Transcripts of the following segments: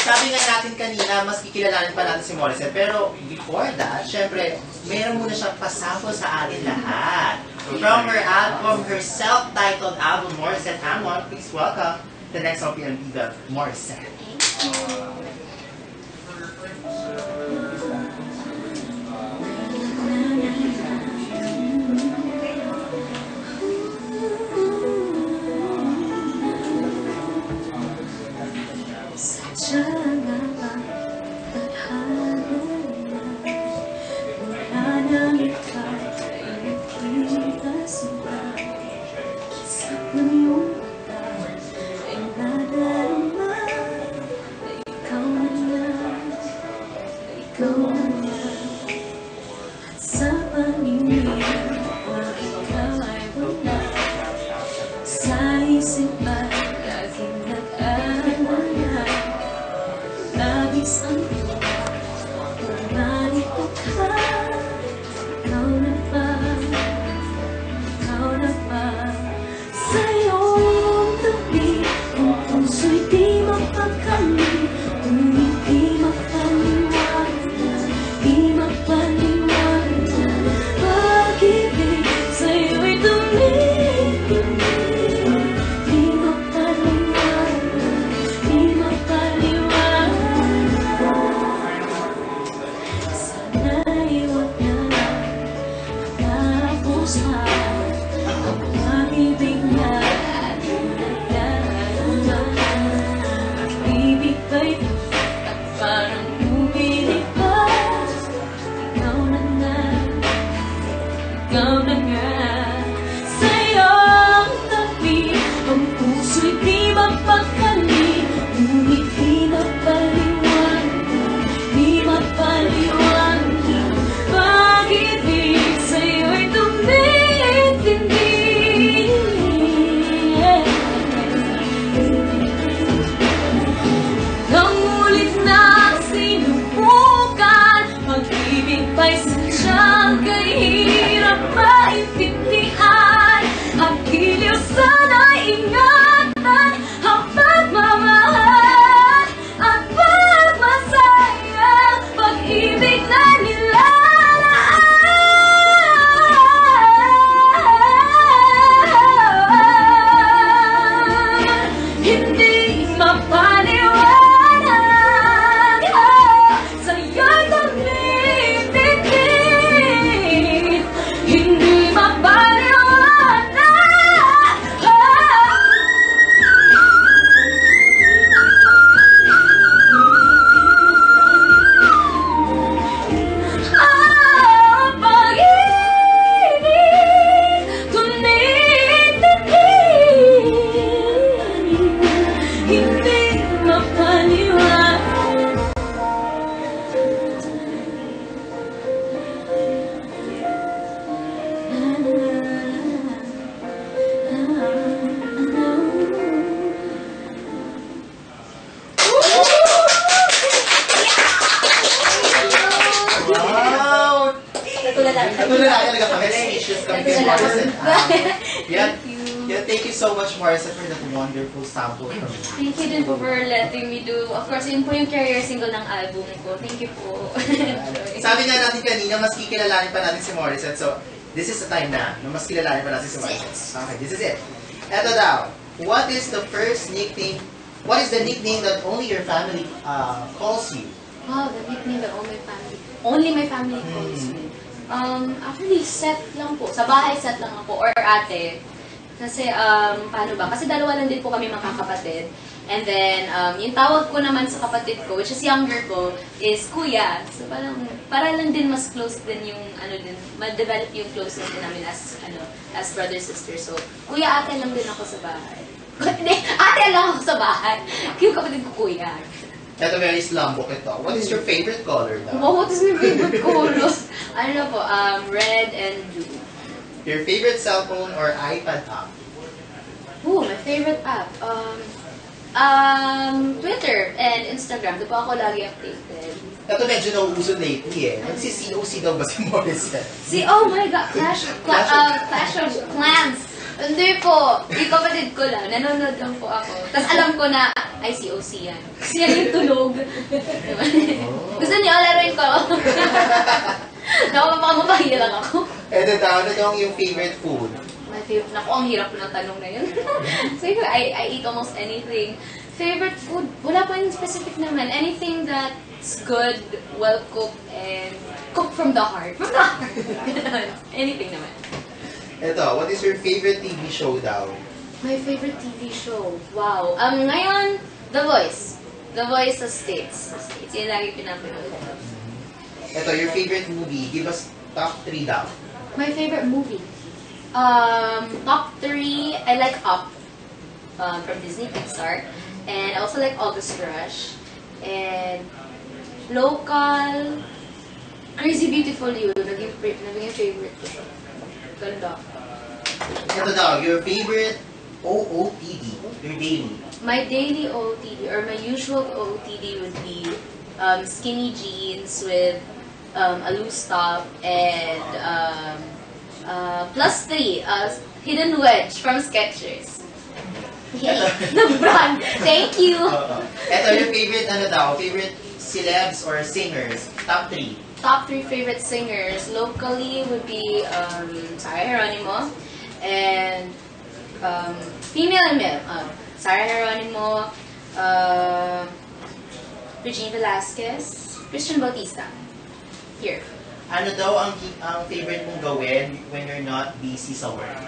sabi nga natin kanina, mas kikilalanin pa natin si Morissette. Pero before that, syempre, meron muna siyang pasample sa atin lahat. From her album, her self-titled album, Morissette Amon, please welcome the next OPM diva, Morissette. Thank you so much, Morissette, for that wonderful sample from you. Thank you din po for letting me do. Of course, yun po yung career single ng album ko. Thank you po. Sabi nga natin kanina, mas kikilalanin pa natin si Morissette. So, this is the time na mas kilalanin pa natin si Morissette. Okay, this is it. Eto daw, what is the the nickname that only your family calls you? Wow, the nickname that only my family calls me. Actually, Set lang po. Sa bahay, Set lang ako. Or ate. Kasi, paano ba? Kasi dalawa lang din po kami magkakapatid. And then, yung tawag ko naman sa kapatid ko, which is younger ko, is Kuya. So, para lang din mas close din yung, ma-develop yung closeness din namin as brother-sister. So, Kuya, ate lang din ako sa bahay. Hindi, ate lang ako sa bahay. Yung kapatid ko, Kuya. Ito very slambok ito. What is your favorite color daw? Wow, what is my favorite color? Ano po, red and blue. Your favorite cellphone or iPad app? Ooh, my favorite app. Twitter and Instagram. Doon po ako lagi updated. Ito medyo nauuso lately eh. Nagsi-COC daw ba si Morissette? Oh my God, Clash of Clans. Hindi po. Yung kapatid ko lang. Nanonood lang po ako. Tapos alam ko na, ay, si OC yan. Kasi yan yung tunog. Gusto niyo, laruin ko. Nakapapamabahi lang ako. Ito daw, ano daw yung favorite food? My favorite, naku, ang hirap ng tanong na yun. Siguro, I eat almost anything. Favorite food, wala pa yung specific naman. Anything that's good, well-cooked, and cooked from the heart. From the heart. Anything naman. Ito, what is your favorite TV show daw? My favorite TV show, wow. Ngayon, The Voice. The Voice sa States. Yun lagi pinapanood ko. Ito, your favorite movie. Give us top 3 daw. My favorite movie. Top 3, I like Up from Disney Pixar. And I also like August Rush. And local, Crazy Beautiful You. Naging favorite ko siya. Ganda. Ito daw, your favorite OOTD. Your daily. My daily OOTD or my usual OOTD would be skinny jeans with a loose top and plus 3, hidden wedge from Skechers. Yay! The brand! Thank you! Ito, your favorite ano daw? Favorite celebs or singers? Top 3. Top 3 favorite singers locally would be Sarah Geronimo and female and male. Sarah Geronimo, Regine Velasquez, Christian Bautista. Here. Ano daw ang favorite mong gawin when you're not busy sa work?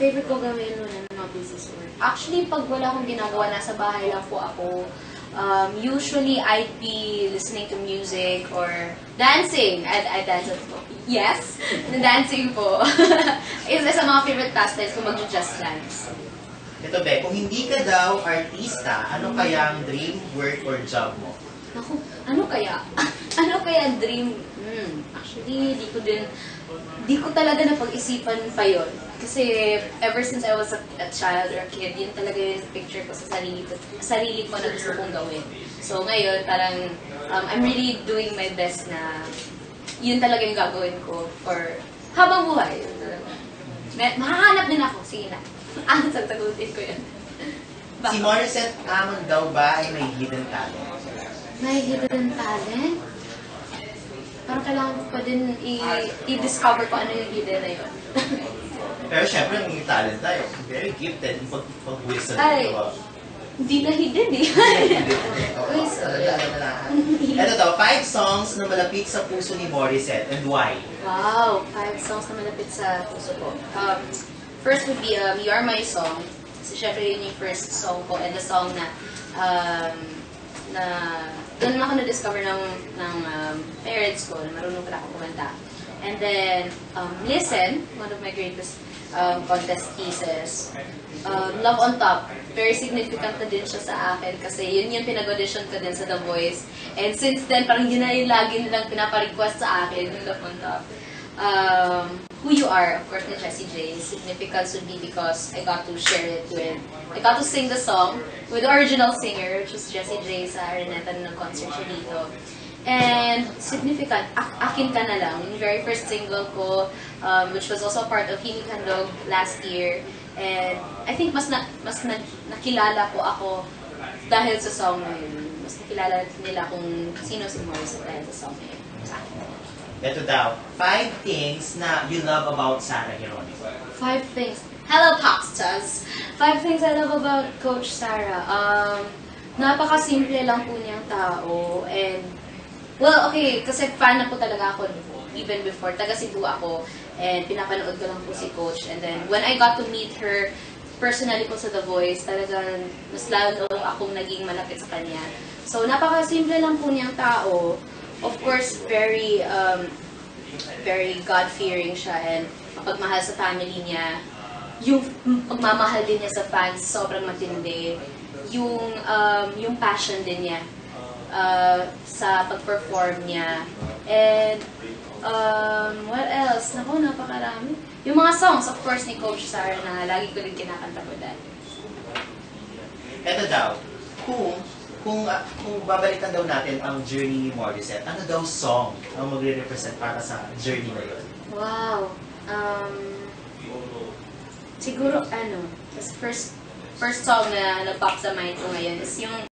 Favorite ko gawin nun na not busy sa work. Actually, pag wala akong ginagawa, nasa bahay lang po ako. Usually, I'd be listening to music or dancing. I dance at po. Yes, dancing po. Isa sa mga favorite pastimes ko mag-just dance. Ito, Be, kung hindi ka daw artista, ano kaya ang dream work or job mo? Naku, ano kaya? Ano kaya dream? Actually, di ko talaga napag-isipan pa yon. Kasi ever since I was a child or a kid, yun talaga yung picture ko sa sarili ko na gusto kong gawin. So ngayon, parang I'm really doing my best na yun talaga yung gagawin ko for habang buhay. Yun talaga. Makahanap din ako. Sige na. Sasagutin ko yun. Si Morissette Amon daw ba ay may hidden talent? May hidden talent? Parang kailangan ko pa din i-discover ko ano yung hidden na yun. Pero syempre, may talent tayo. Very gifted yung pag-whistle. Ay, hindi na hidden eh. Okay, so, ito daw, 5 songs na malapit sa puso ni Morissette and why? Wow, 5 songs na malapit sa puso ko. First would be You Are My Song. Kasi syempre yun yung first song ko and the song na doon ako na-discover ng parents ko na marunong pala ako kumanta. And then, Listen, one of my greatest contest pieces. Love on Top, very significant na din siya sa akin kasi yun yung pinag-audition ko din sa The Voice. And since then, parang yun na yung lagi nilang pinapa-request sa akin, yung Love on Top. Who You Are, of course, ni Jessie J. Significance would be because I got to sing the song with the original singer, which was Jessie J sa Araneta na concert siya dito. And significant, Akin Ka Na Lang, yung very first single ko, which was also part of Himig Handog last year. And I think mas nakilala ko ako dahil sa song na yun. Mas nakilala nila kung sino si Morissette dahil sa song na yun. Ito daw, 5 things na you love about Sarah Geronimo. 5 things. Hello, Popstars! 5 things I love about Coach Sarah. Napaka-simple lang po niyang tao. And, well, okay, kasi fan na po talaga ako even before. Taga Cebu ako. And pinapanood ko lang po si Coach. And then, when I got to meet her personally po sa The Voice, talagang mas lalo akong naging malapit sa kanya. So, napaka-simple lang po niyang tao. Of course, very God-fearing siya and pagmahal sa family niya. Yung pagmamahal din niya sa fans, sobrang matindi. Yung passion din niya sa pag-perform niya. And, what else? Naku, napakarami. Yung mga songs, of course, ni Coach Sarah na lagi ko rin kinakanta ko dahil. Ito daw, kung babalikan daw natin ang journey ni Morissette, ano daw song ang magre-represent para sa journey na yun? Wow. siguro, first song na nag-pop sa mind ko ngayon is yung